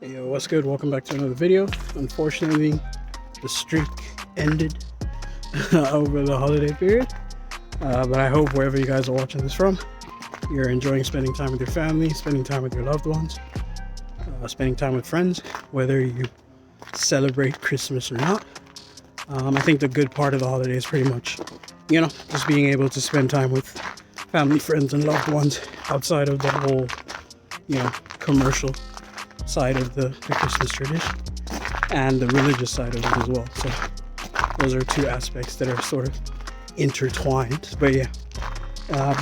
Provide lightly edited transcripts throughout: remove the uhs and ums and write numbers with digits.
Hey yo, what's good? Welcome back to another video. Unfortunately, the streak ended over the holiday period, but I hope wherever you guys are watching this from, you're enjoying spending time with your family, spending time with your loved ones, spending time with friends, whether you celebrate Christmas or not. I think the good part of the holiday is pretty much, just being able to spend time with family, friends, and loved ones outside of the whole, commercial side of the Christmas tradition and the religious side of it as well. So those are two aspects that are sort of intertwined. But yeah,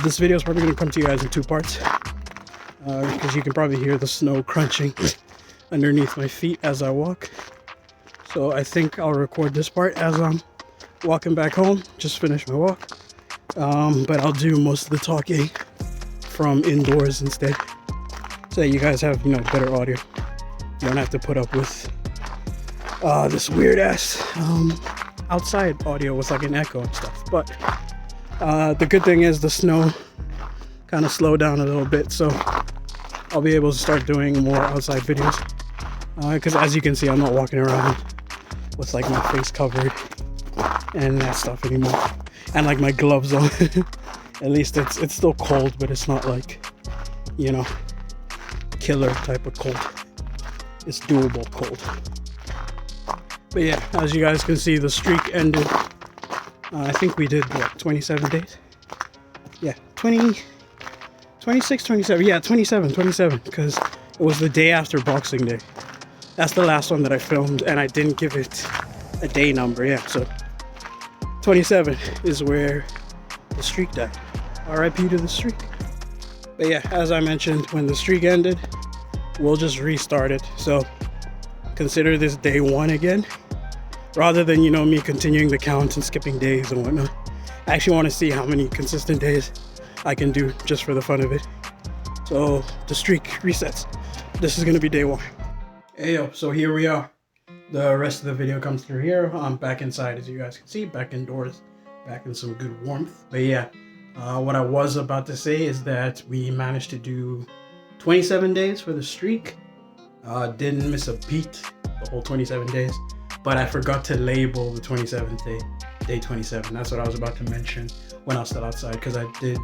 this video is probably going to come to you guys in two parts because you can probably hear the snow crunching underneath my feet as I walk. So I think I'll record this part as I'm walking back home, just finished my walk, but I'll do most of the talking from indoors instead, so that you guys have better audio. You don't have to put up with this weird ass outside audio with like an echo and stuff. But the good thing is the snow kind of slowed down a little bit, so I'll be able to start doing more outside videos, because as you can see, I'm not walking around with like my face covered and that stuff anymore, and like my gloves on. At least it's still cold, but it's not like killer type of cold. It's doable cold. But yeah, as you guys can see, the streak ended. I think we did what, 27 days? Yeah, 26, 27. Yeah, 27, because it was the day after Boxing Day. That's the last one that I filmed, and I didn't give it a day number. Yeah, so 27 is where the streak died. RIP to the streak. But yeah, as I mentioned, when the streak ended, we'll just restart it. So consider this day one again, rather than me continuing the count and skipping days and whatnot. I actually want to see how many consistent days I can do just for the fun of it. So the streak resets. This is going to be day one. Hey yo, so here we are. The rest of the video comes through here. I'm back inside, as you guys can see, back indoors, back in some good warmth. But yeah, what I was about to say is that we managed to do 27 days for the streak. Didn't miss a beat the whole 27 days, but I forgot to label the 27th day, day 27. That's what I was about to mention when I was still outside, because I did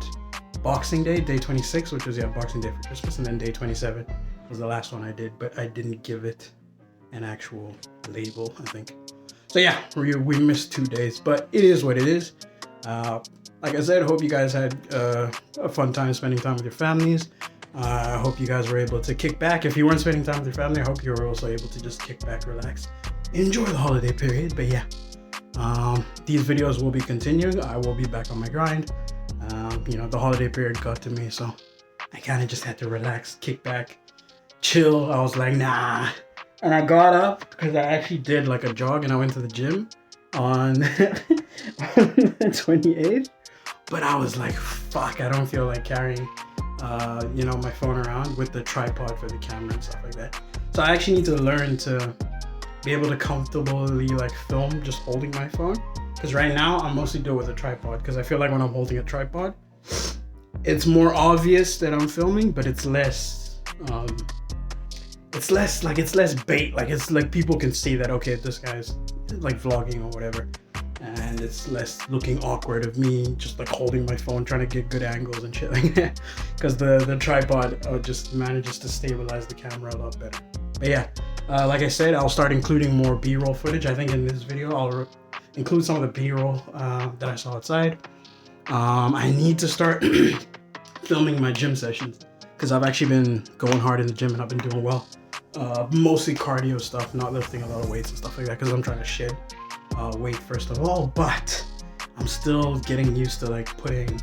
Boxing Day, day 26, which was Boxing Day for Christmas, and then day 27 was the last one I did, but I didn't give it an actual label, I think. So yeah, we missed 2 days, but it is what it is. Like I said, I hope you guys had a fun time spending time with your families. I hope you guys were able to kick back. If you weren't spending time with your family, I hope you were also able to just kick back, relax, enjoy the holiday period. But yeah, these videos will be continuing. I will be back on my grind. The holiday period got to me, so I kind of just had to relax, kick back, chill. I was like, nah. And I got up because I actually did like a jog, and I went to the gym on the 28th. But I was like, fuck, I don't feel like carrying my phone around with the tripod for the camera and stuff like that. So I actually need to learn to be able to comfortably like film just holding my phone, because right now I mostly do it with a tripod, because I feel like when I'm holding a tripod, it's more obvious that I'm filming, but it's less bait. Like it's like people can see that, okay, this guy's like vlogging or whatever, and it's less looking awkward of me just like holding my phone trying to get good angles and shit like that, because the tripod just manages to stabilize the camera a lot better. But yeah, like I said, I'll start including more b-roll footage. I think in this video I'll include some of the b-roll that I saw outside. I need to start filming my gym sessions, because I've actually been going hard in the gym and I've been doing well. Mostly cardio stuff, not lifting a lot of weights and stuff like that, because I'm trying to shed weight first of all, but I'm still getting used to like putting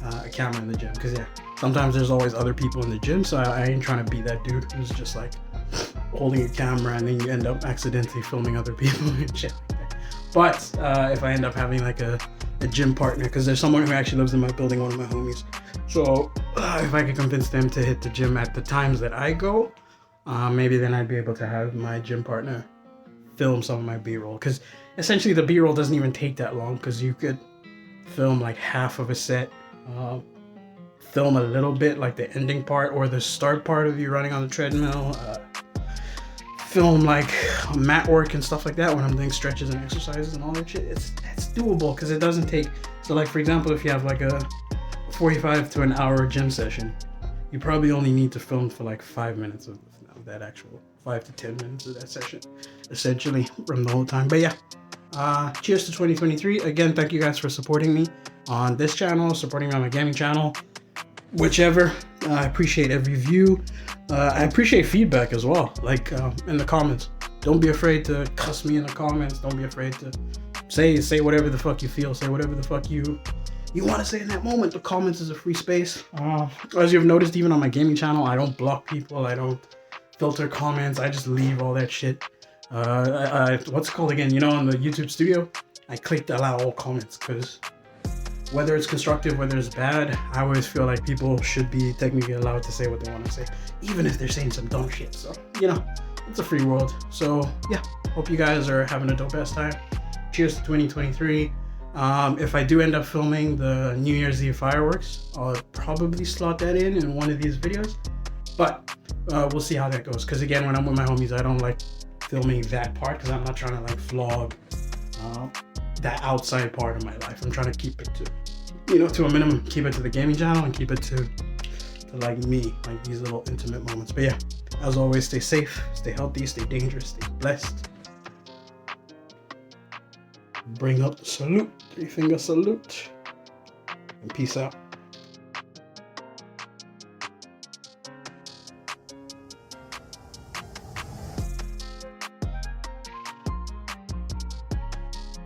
a camera in the gym, because yeah, sometimes there's always other people in the gym, so I ain't trying to be that dude who's just like holding a camera and then you end up accidentally filming other people and shit like that. But if I end up having like a gym partner, because there's someone who actually lives in my building, one of my homies, so if I could convince them to hit the gym at the times that I go, maybe then I'd be able to have my gym partner film some of my b-roll, because essentially the b-roll doesn't even take that long, because you could film like half of a set, film a little bit like the ending part or the start part of you running on the treadmill, film like mat work and stuff like that when I'm doing stretches and exercises and all that shit, it's doable because it doesn't take. So like for example, if you have like a 45 to an hour gym session, you probably only need to film for like 5 minutes of that actual 5 to 10 minutes of that session, essentially from the whole time. But yeah, cheers to 2023. Again, thank you guys for supporting me on this channel, supporting me on my gaming channel, whichever. I appreciate every view. I appreciate feedback as well, like in the comments. Don't be afraid to cuss me in the comments. Don't be afraid to say whatever the fuck you feel. Say whatever the fuck you want to say in that moment. The comments is a free space. As you've noticed, even on my gaming channel, I don't block people. I don't filter comments. I just leave all that shit. What's it called again? You know, on the YouTube studio, I clicked allow all comments because whether it's constructive, whether it's bad, I always feel like people should be technically allowed to say what they want to say, even if they're saying some dumb shit. So, you know, it's a free world. So yeah, hope you guys are having a dope ass time. Cheers to 2023. If I do end up filming the New Year's Eve fireworks, I'll probably slot that in one of these videos, but we'll see how that goes. Because again, when I'm with my homies, I don't like filming that part because I'm not trying to like vlog that outside part of my life. I'm trying to keep it to, you know, to a minimum, keep it to the gaming channel and keep it to like me, like these little intimate moments. But yeah, as always, stay safe, stay healthy, stay dangerous, stay blessed. Bring up the salute, 3-finger salute, and peace out.